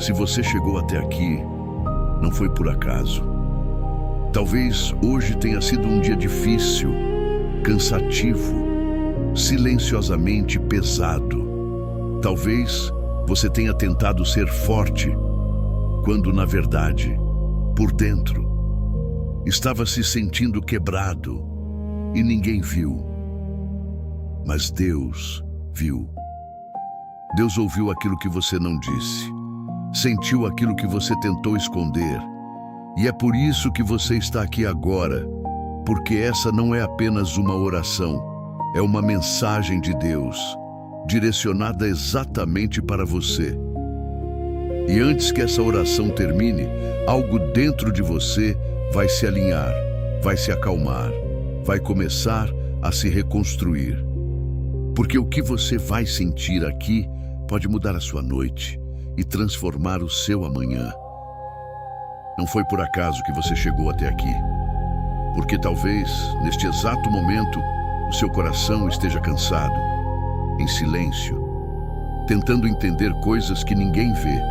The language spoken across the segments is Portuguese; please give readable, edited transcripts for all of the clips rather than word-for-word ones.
Se você chegou até aqui, não foi por acaso. Talvez hoje tenha sido um dia difícil, cansativo, silenciosamente pesado. Talvez você tenha tentado ser forte, quando na verdade, por dentro, estava se sentindo quebrado e ninguém viu. Mas Deus viu. Deus ouviu aquilo que você não disse, sentiu aquilo que você tentou esconder. E é por isso que você está aqui agora, porque essa não é apenas uma oração, é uma mensagem de Deus, direcionada exatamente para você. E antes que essa oração termine, algo dentro de você vai se alinhar, vai se acalmar, vai começar a se reconstruir. Porque o que você vai sentir aqui pode mudar a sua noite e transformar o seu amanhã. Não foi por acaso que você chegou até aqui, porque talvez, neste exato momento, o seu coração esteja cansado, em silêncio, tentando entender coisas que ninguém vê.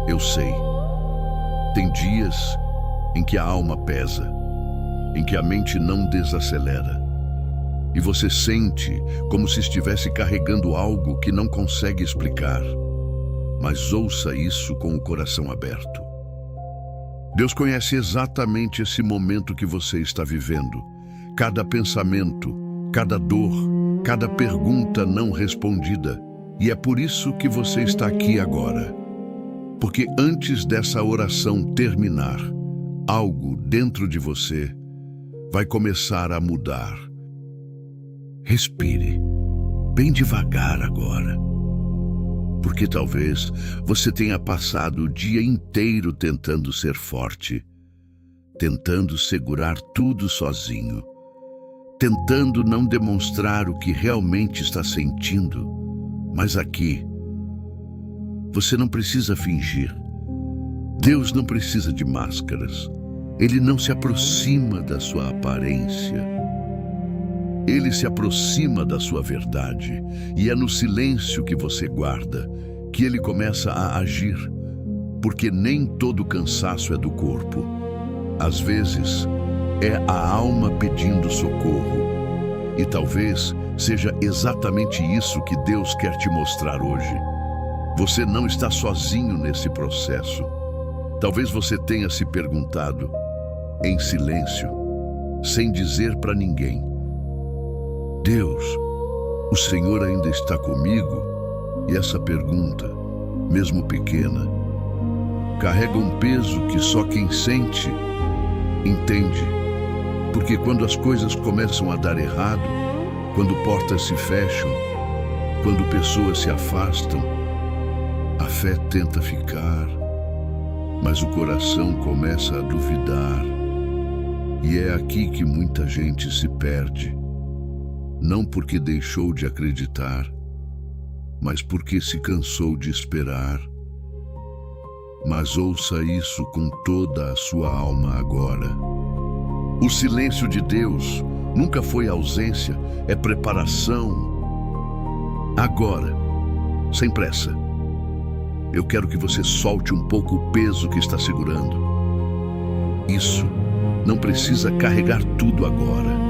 Eu sei. Tem dias em que a alma pesa, em que a mente não desacelera, e você sente como se estivesse carregando algo que não consegue explicar. Mas ouça isso com o coração aberto. Deus conhece exatamente esse momento que você está vivendo. Cada pensamento, cada dor, cada pergunta não respondida. E é por isso que você está aqui agora. Porque antes dessa oração terminar, algo dentro de você vai começar a mudar. Respire, bem devagar agora. Porque talvez você tenha passado o dia inteiro tentando ser forte, tentando segurar tudo sozinho, tentando não demonstrar o que realmente está sentindo. Mas aqui, você não precisa fingir. Deus não precisa de máscaras. Ele não se aproxima da sua aparência. Ele se aproxima da sua verdade, e é no silêncio que você guarda que ele começa a agir, porque nem todo cansaço é do corpo. Às vezes, é a alma pedindo socorro, e talvez seja exatamente isso que Deus quer te mostrar hoje. Você não está sozinho nesse processo. Talvez você tenha se perguntado, em silêncio, sem dizer para ninguém: Deus, o Senhor ainda está comigo? E essa pergunta, mesmo pequena, carrega um peso que só quem sente entende. Porque quando as coisas começam a dar errado, quando portas se fecham, quando pessoas se afastam, a fé tenta ficar, mas o coração começa a duvidar. E é aqui que muita gente se perde. Não porque deixou de acreditar, mas porque se cansou de esperar. Mas ouça isso com toda a sua alma agora. O silêncio de Deus nunca foi ausência, é preparação. Agora, sem pressa, eu quero que você solte um pouco o peso que está segurando. Isso não precisa carregar tudo agora.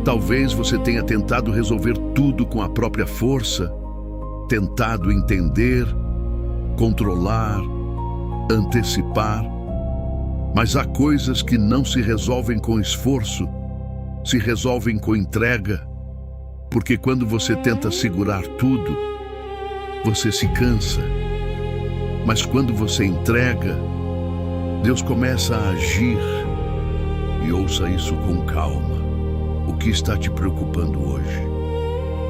Talvez você tenha tentado resolver tudo com a própria força, tentado entender, controlar, antecipar. Mas há coisas que não se resolvem com esforço, se resolvem com entrega. Porque quando você tenta segurar tudo, você se cansa. Mas quando você entrega, Deus começa a agir. E ouça isso com calma. O que está te preocupando hoje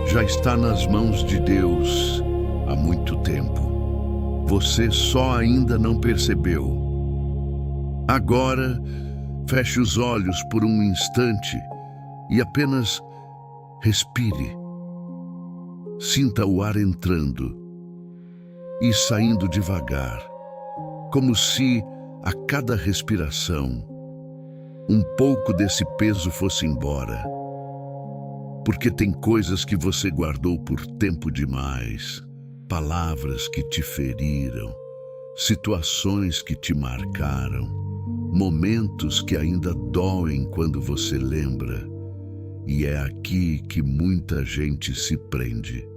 já está nas mãos de Deus há muito tempo. Você só ainda não percebeu. Agora, feche os olhos por um instante e apenas respire. Sinta o ar entrando e saindo devagar, como se a cada respiração um pouco desse peso fosse embora. Porque tem coisas que você guardou por tempo demais, palavras que te feriram, situações que te marcaram, momentos que ainda doem quando você lembra. E é aqui que muita gente se prende,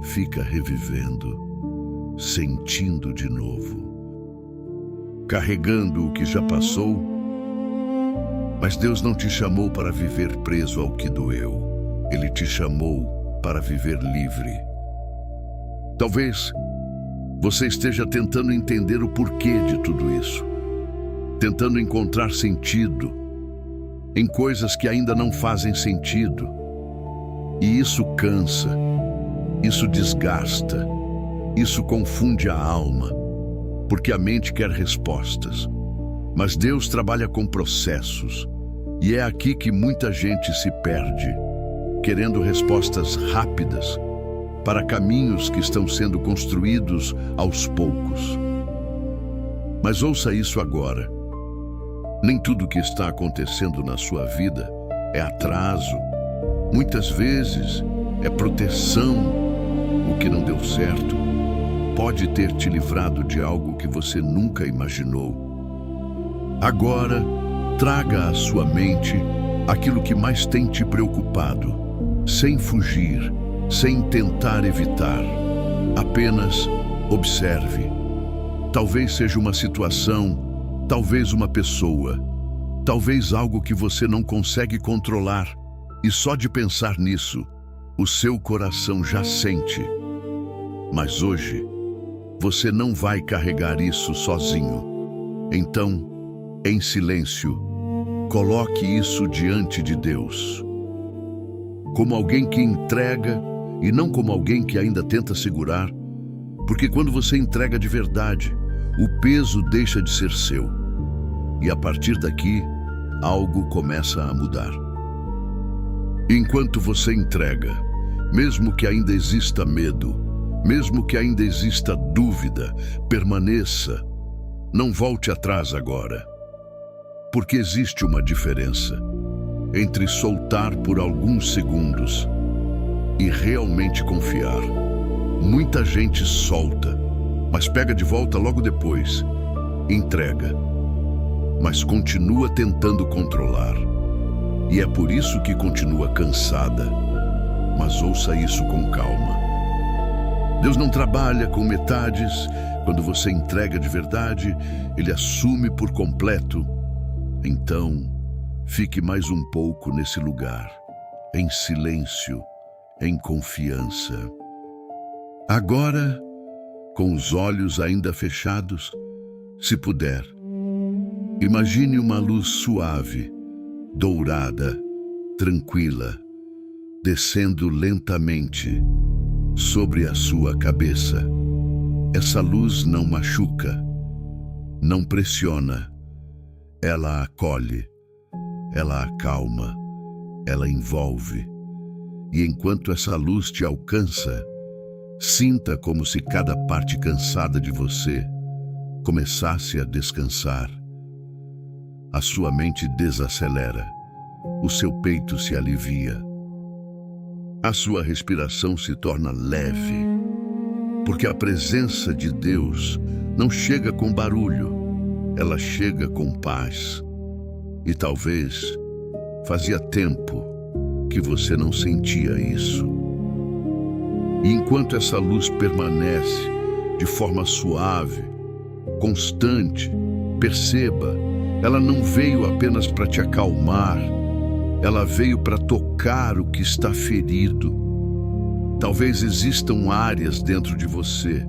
fica revivendo, sentindo de novo, carregando o que já passou. Mas Deus não te chamou para viver preso ao que doeu. Ele te chamou para viver livre. Talvez você esteja tentando entender o porquê de tudo isso, tentando encontrar sentido em coisas que ainda não fazem sentido. E isso cansa, isso desgasta, isso confunde a alma, porque a mente quer respostas. Mas Deus trabalha com processos, e é aqui que muita gente se perde, querendo respostas rápidas para caminhos que estão sendo construídos aos poucos. Mas ouça isso agora. Nem tudo que está acontecendo na sua vida é atraso. Muitas vezes é proteção. O que não deu certo pode ter te livrado de algo que você nunca imaginou. Agora, traga à sua mente aquilo que mais tem te preocupado, sem fugir, sem tentar evitar. Apenas observe. Talvez seja uma situação, talvez uma pessoa, talvez algo que você não consegue controlar, e só de pensar nisso, o seu coração já sente. Mas hoje, você não vai carregar isso sozinho. Então, em silêncio, coloque isso diante de Deus. Como alguém que entrega e não como alguém que ainda tenta segurar, porque quando você entrega de verdade, o peso deixa de ser seu. E a partir daqui, algo começa a mudar. Enquanto você entrega, mesmo que ainda exista medo, mesmo que ainda exista dúvida, permaneça. Não volte atrás agora. Porque existe uma diferença entre soltar por alguns segundos e realmente confiar. Muita gente solta, mas pega de volta logo depois. Entrega, mas continua tentando controlar. E é por isso que continua cansada. Mas ouça isso com calma. Deus não trabalha com metades. Quando você entrega de verdade, Ele assume por completo. Então, fique mais um pouco nesse lugar, em silêncio, em confiança. Agora, com os olhos ainda fechados, se puder, imagine uma luz suave, dourada, tranquila, descendo lentamente sobre a sua cabeça. Essa luz não machuca, não pressiona, ela acolhe, ela acalma, ela envolve. E enquanto essa luz te alcança, sinta como se cada parte cansada de você começasse a descansar. A sua mente desacelera, o seu peito se alivia. A sua respiração se torna leve, porque a presença de Deus não chega com barulho, ela chega com paz. E talvez fazia tempo que você não sentia isso. E enquanto essa luz permanece de forma suave, constante, perceba, ela não veio apenas para te acalmar, ela veio para tocar o que está ferido. Talvez existam áreas dentro de você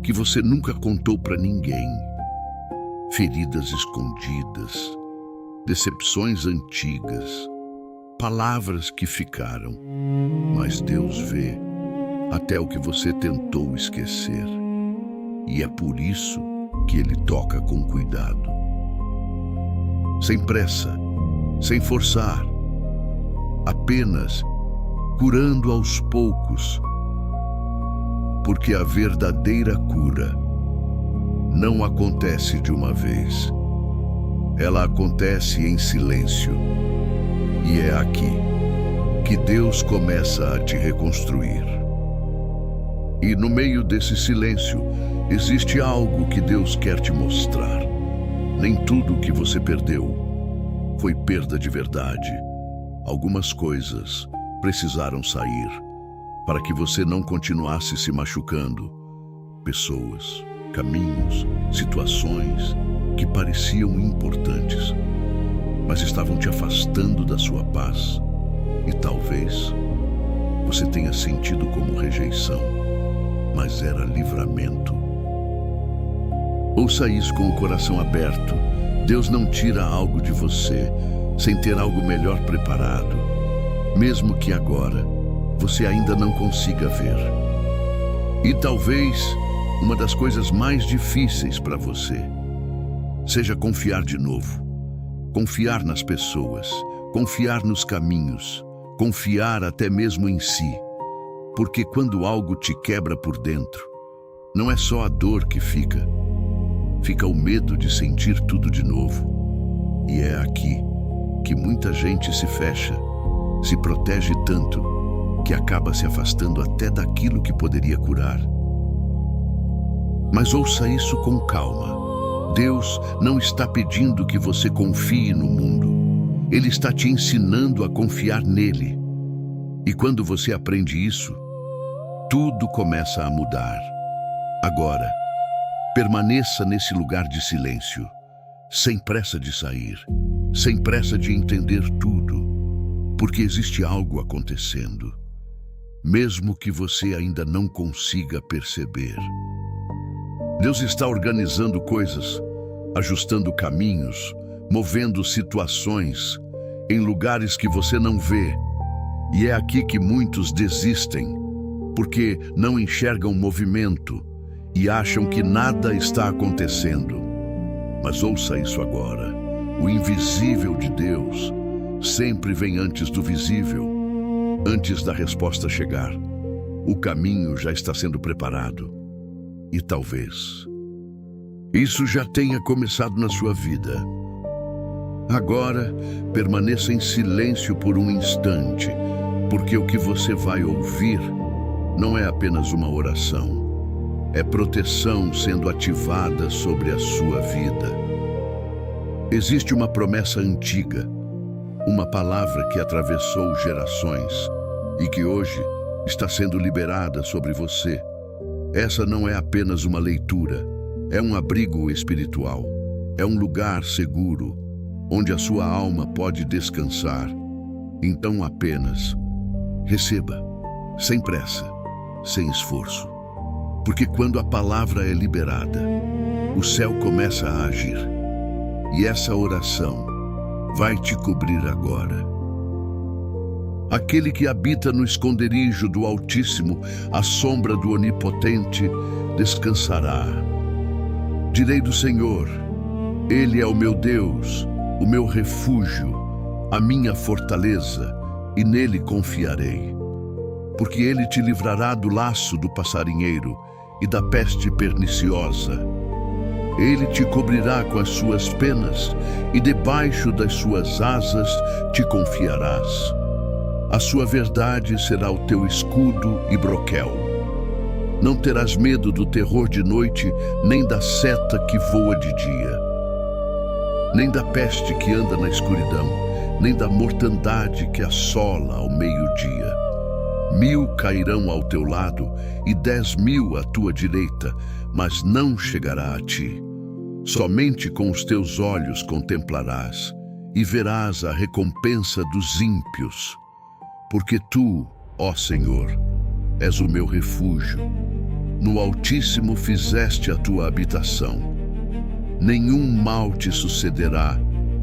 que você nunca contou para ninguém. Feridas escondidas, decepções antigas, palavras que ficaram. Mas Deus vê até o que você tentou esquecer. E é por isso que Ele toca com cuidado. Sem pressa, sem forçar, apenas curando aos poucos. Porque a verdadeira cura não acontece de uma vez. Ela acontece em silêncio. E é aqui que Deus começa a te reconstruir. E no meio desse silêncio, existe algo que Deus quer te mostrar. Nem tudo que você perdeu foi perda de verdade. Algumas coisas precisaram sair para que você não continuasse se machucando. Pessoas, caminhos, situações que pareciam importantes, mas estavam te afastando da sua paz. E talvez você tenha sentido como rejeição, mas era livramento. Ouça isso com o coração aberto. Deus não tira algo de você sem ter algo melhor preparado, mesmo que agora você ainda não consiga ver. E talvez uma das coisas mais difíceis para você seja confiar de novo. Confiar nas pessoas, confiar nos caminhos, confiar até mesmo em si. Porque quando algo te quebra por dentro, não é só a dor que fica o medo de sentir tudo de novo. E é aqui que muita gente se fecha, se protege tanto, que acaba se afastando até daquilo que poderia curar. Mas ouça isso com calma. Deus não está pedindo que você confie no mundo. Ele está te ensinando a confiar nele. E quando você aprende isso, tudo começa a mudar. Agora, permaneça nesse lugar de silêncio, sem pressa de sair, sem pressa de entender tudo, porque existe algo acontecendo, mesmo que você ainda não consiga perceber. Deus está organizando coisas, ajustando caminhos, movendo situações em lugares que você não vê. E é aqui que muitos desistem, porque não enxergam movimento e acham que nada está acontecendo. Mas ouça isso agora. O invisível de Deus sempre vem antes do visível, antes da resposta chegar. O caminho já está sendo preparado. E talvez isso já tenha começado na sua vida. Agora, permaneça em silêncio por um instante, porque o que você vai ouvir não é apenas uma oração, é proteção sendo ativada sobre a sua vida. Existe uma promessa antiga, uma palavra que atravessou gerações e que hoje está sendo liberada sobre você. Essa não é apenas uma leitura, é um abrigo espiritual, é um lugar seguro, onde a sua alma pode descansar. Então apenas receba, sem pressa, sem esforço. Porque quando a palavra é liberada, o céu começa a agir. E essa oração vai te cobrir agora. Aquele que habita no esconderijo do Altíssimo, à sombra do Onipotente, descansará. Direi do Senhor, Ele é o meu Deus, o meu refúgio, a minha fortaleza, e nele confiarei. Porque ele te livrará do laço do passarinheiro e da peste perniciosa. Ele te cobrirá com as suas penas, e debaixo das suas asas te confiarás. A sua verdade será o teu escudo e broquel. Não terás medo do terror de noite, nem da seta que voa de dia, nem da peste que anda na escuridão, nem da mortandade que assola ao meio-dia. 1000 cairão ao teu lado e 10.000 à tua direita, mas não chegará a ti. Somente com os teus olhos contemplarás e verás a recompensa dos ímpios. Porque tu, ó Senhor, és o meu refúgio. No Altíssimo fizeste a tua habitação. Nenhum mal te sucederá,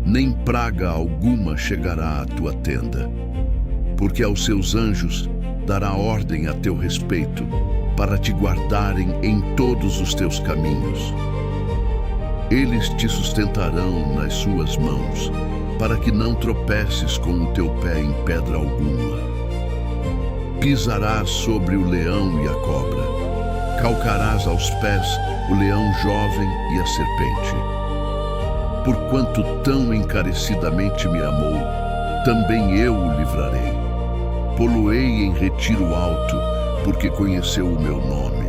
nem praga alguma chegará à tua tenda. Porque aos seus anjos dará ordem a teu respeito, para te guardarem em todos os teus caminhos. Eles te sustentarão nas suas mãos, para que não tropeces com o teu pé em pedra alguma. Pisarás sobre o leão e a cobra, calcarás aos pés o leão jovem e a serpente. Porquanto tão encarecidamente me amou, também eu o livrarei. Pô-lo-ei em retiro alto, porque conheceu o meu nome.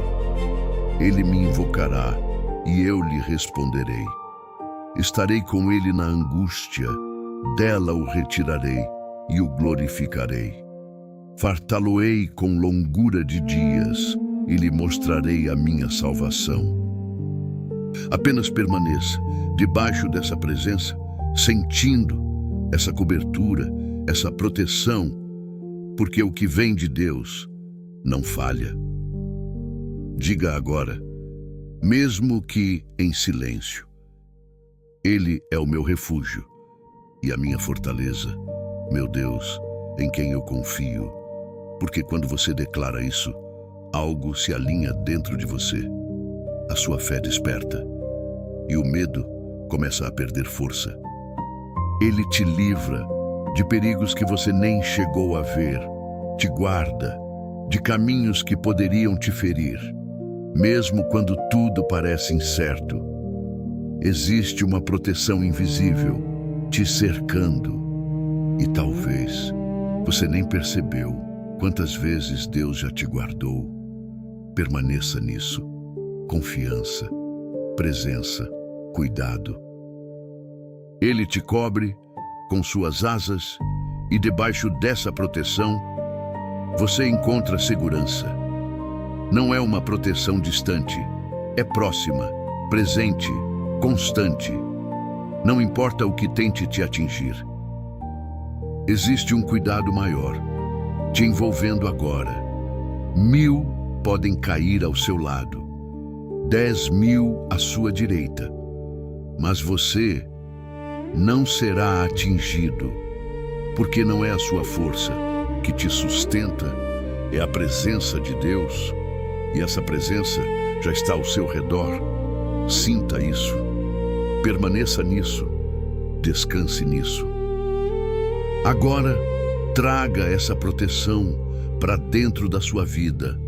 Ele me invocará e eu lhe responderei. Estarei com ele na angústia, dela o retirarei e o glorificarei. Fartá-lo-ei com longura de dias e lhe mostrarei a minha salvação. Apenas permaneça debaixo dessa presença, sentindo essa cobertura, essa proteção, porque o que vem de Deus não falha. Diga agora, mesmo que em silêncio, Ele é o meu refúgio e a minha fortaleza, meu Deus, em quem eu confio. Porque quando você declara isso, algo se alinha dentro de você. A sua fé desperta e o medo começa a perder força. Ele te livra de perigos que você nem chegou a ver, te guarda de caminhos que poderiam te ferir. Mesmo quando tudo parece incerto, existe uma proteção invisível te cercando. E talvez você nem percebeu quantas vezes Deus já te guardou. Permaneça nisso. Confiança, presença, cuidado. Ele te cobre com suas asas e debaixo dessa proteção você encontra segurança. Não é uma proteção distante, é próxima, presente, constante. Não importa o que tente te atingir. Existe um cuidado maior, te envolvendo agora. 1000 podem cair ao seu lado, 10.000 à sua direita, mas você não será atingido, porque não é a sua força que te sustenta, é a presença de Deus, e essa presença já está ao seu redor. Sinta isso, permaneça nisso, descanse nisso. Agora, traga essa proteção para dentro da sua vida,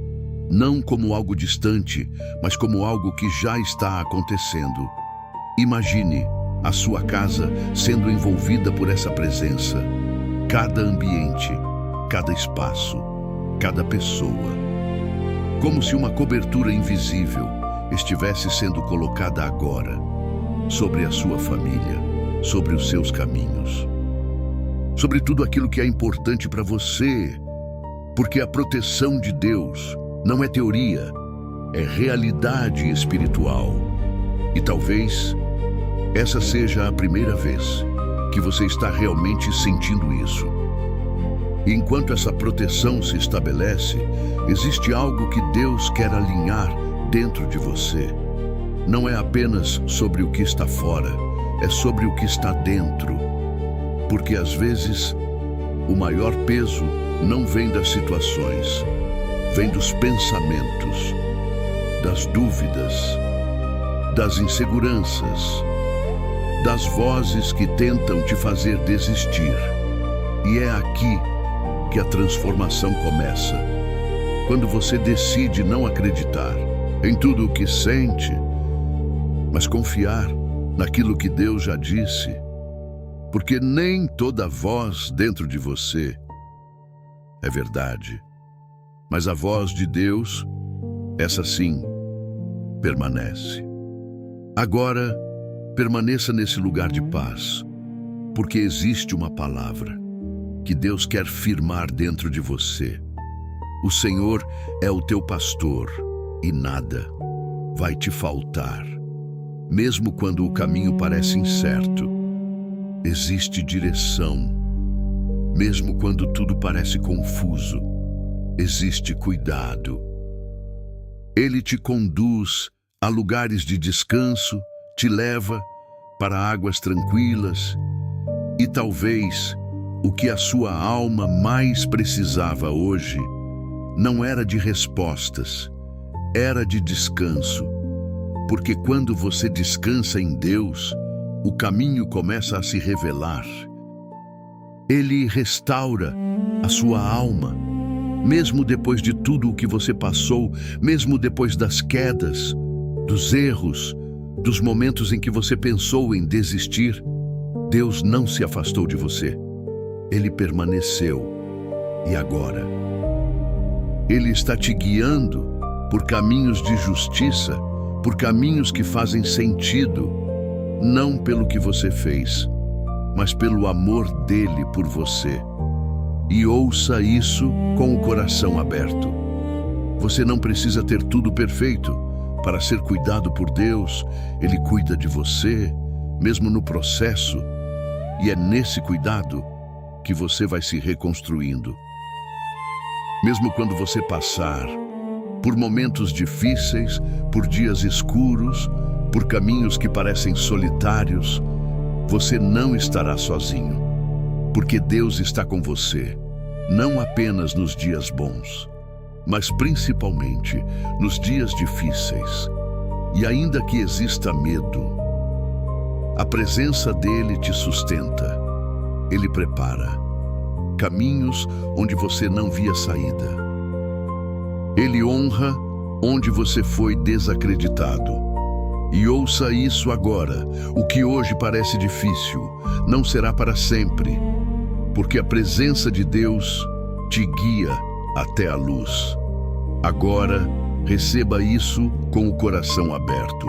não como algo distante, mas como algo que já está acontecendo. Imagine a sua casa sendo envolvida por essa presença. Cada ambiente, cada espaço, cada pessoa. Como se uma cobertura invisível estivesse sendo colocada agora sobre a sua família, sobre os seus caminhos, sobre tudo aquilo que é importante para você, porque a proteção de Deus não é teoria, é realidade espiritual. E talvez essa seja a primeira vez que você está realmente sentindo isso. E enquanto essa proteção se estabelece, existe algo que Deus quer alinhar dentro de você. Não é apenas sobre o que está fora, é sobre o que está dentro. Porque às vezes o maior peso não vem das situações, vem dos pensamentos, das dúvidas, das inseguranças, das vozes que tentam te fazer desistir. E é aqui que a transformação começa. Quando você decide não acreditar em tudo o que sente, mas confiar naquilo que Deus já disse, porque nem toda voz dentro de você é verdade, mas a voz de Deus, essa sim, permanece. Agora, permaneça nesse lugar de paz, porque existe uma palavra que Deus quer firmar dentro de você. O Senhor é o teu pastor e nada vai te faltar. Mesmo quando o caminho parece incerto, existe direção. Mesmo quando tudo parece confuso, existe cuidado. Ele te conduz a lugares de descanso, te leva para águas tranquilas e talvez o que a sua alma mais precisava hoje não era de respostas, era de descanso. Porque quando você descansa em Deus, o caminho começa a se revelar. Ele restaura a sua alma, mesmo depois de tudo o que você passou, mesmo depois das quedas, dos erros, dos momentos em que você pensou em desistir. Deus não se afastou de você. Ele permaneceu. E agora? Ele está te guiando por caminhos de justiça, por caminhos que fazem sentido, não pelo que você fez, mas pelo amor dele por você. E ouça isso com o coração aberto. Você não precisa ter tudo perfeito para ser cuidado por Deus. Ele cuida de você, mesmo no processo, e é nesse cuidado que você vai se reconstruindo. Mesmo quando você passar por momentos difíceis, por dias escuros, por caminhos que parecem solitários, você não estará sozinho, porque Deus está com você, não apenas nos dias bons, mas principalmente nos dias difíceis. E ainda que exista medo, a presença dele te sustenta. Ele prepara caminhos onde você não via saída. Ele honra onde você foi desacreditado. E ouça isso agora: o que hoje parece difícil não será para sempre, porque a presença de Deus te guia até a luz. Agora, receba isso com o coração aberto.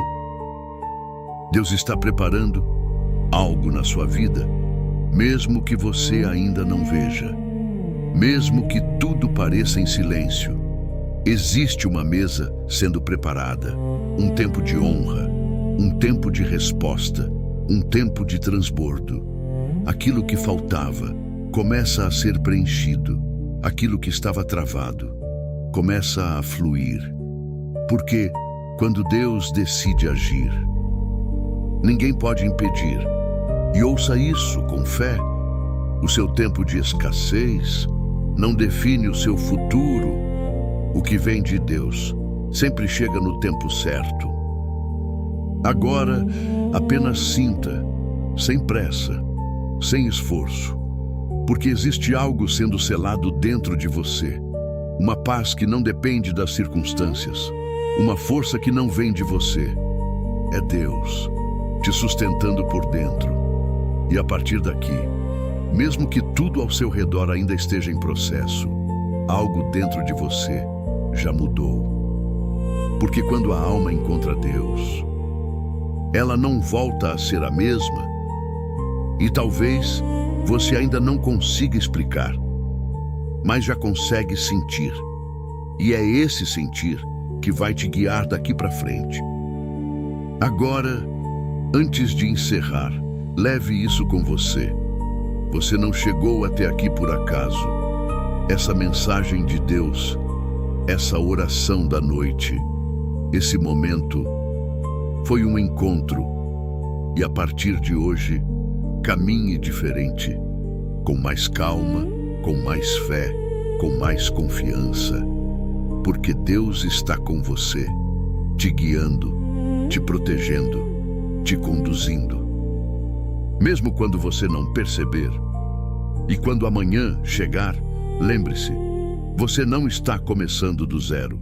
Deus está preparando algo na sua vida, mesmo que você ainda não veja. Mesmo que tudo pareça em silêncio, existe uma mesa sendo preparada, um tempo de honra, um tempo de resposta, um tempo de transbordo. Aquilo que faltava começa a ser preenchido, aquilo que estava travado começa a fluir. Porque quando Deus decide agir, ninguém pode impedir. E ouça isso com fé: o seu tempo de escassez não define o seu futuro. O que vem de Deus sempre chega no tempo certo. Agora, apenas sinta, sem pressa, sem esforço, porque existe algo sendo selado dentro de você. Uma paz que não depende das circunstâncias, uma força que não vem de você. É Deus te sustentando por dentro. E a partir daqui, mesmo que tudo ao seu redor ainda esteja em processo, algo dentro de você já mudou. Porque quando a alma encontra Deus, ela não volta a ser a mesma. E talvez você ainda não consiga explicar, mas já consegue sentir. E é esse sentir que vai te guiar daqui para frente. Agora, antes de encerrar, leve isso com você. Você não chegou até aqui por acaso. Essa mensagem de Deus, essa oração da noite, esse momento, foi um encontro. E a partir de hoje, caminhe diferente, com mais calma, com mais fé, com mais confiança. Porque Deus está com você, te guiando, te protegendo, te conduzindo. Mesmo quando você não perceber, e quando amanhã chegar, lembre-se, você não está começando do zero.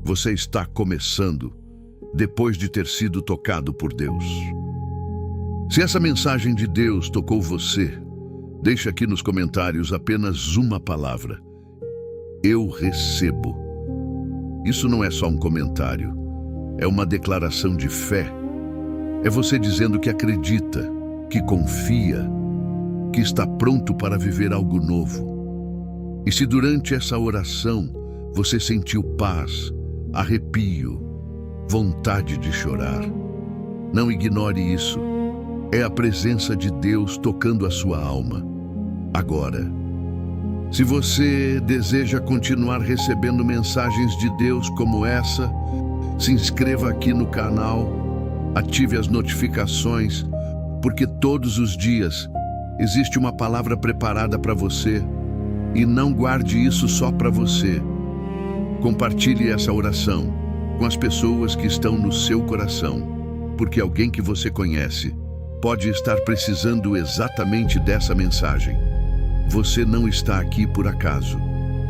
Você está começando depois de ter sido tocado por Deus. Se essa mensagem de Deus tocou você, deixe aqui nos comentários apenas uma palavra: eu recebo. Isso não é só um comentário, é uma declaração de fé. É você dizendo que acredita, que confia, que está pronto para viver algo novo. E se durante essa oração você sentiu paz, arrepio, vontade de chorar, não ignore isso. É a presença de Deus tocando a sua alma. Agora, se você deseja continuar recebendo mensagens de Deus como essa, se inscreva aqui no canal, ative as notificações, porque todos os dias existe uma palavra preparada para você. E não guarde isso só para você. Compartilhe essa oração com as pessoas que estão no seu coração, porque alguém que você conhece pode estar precisando exatamente dessa mensagem. Você não está aqui por acaso,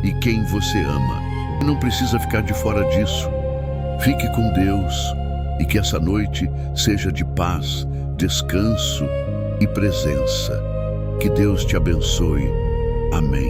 e quem você ama não precisa ficar de fora disso. Fique com Deus, e que essa noite seja de paz, descanso e presença. Que Deus te abençoe. Amém.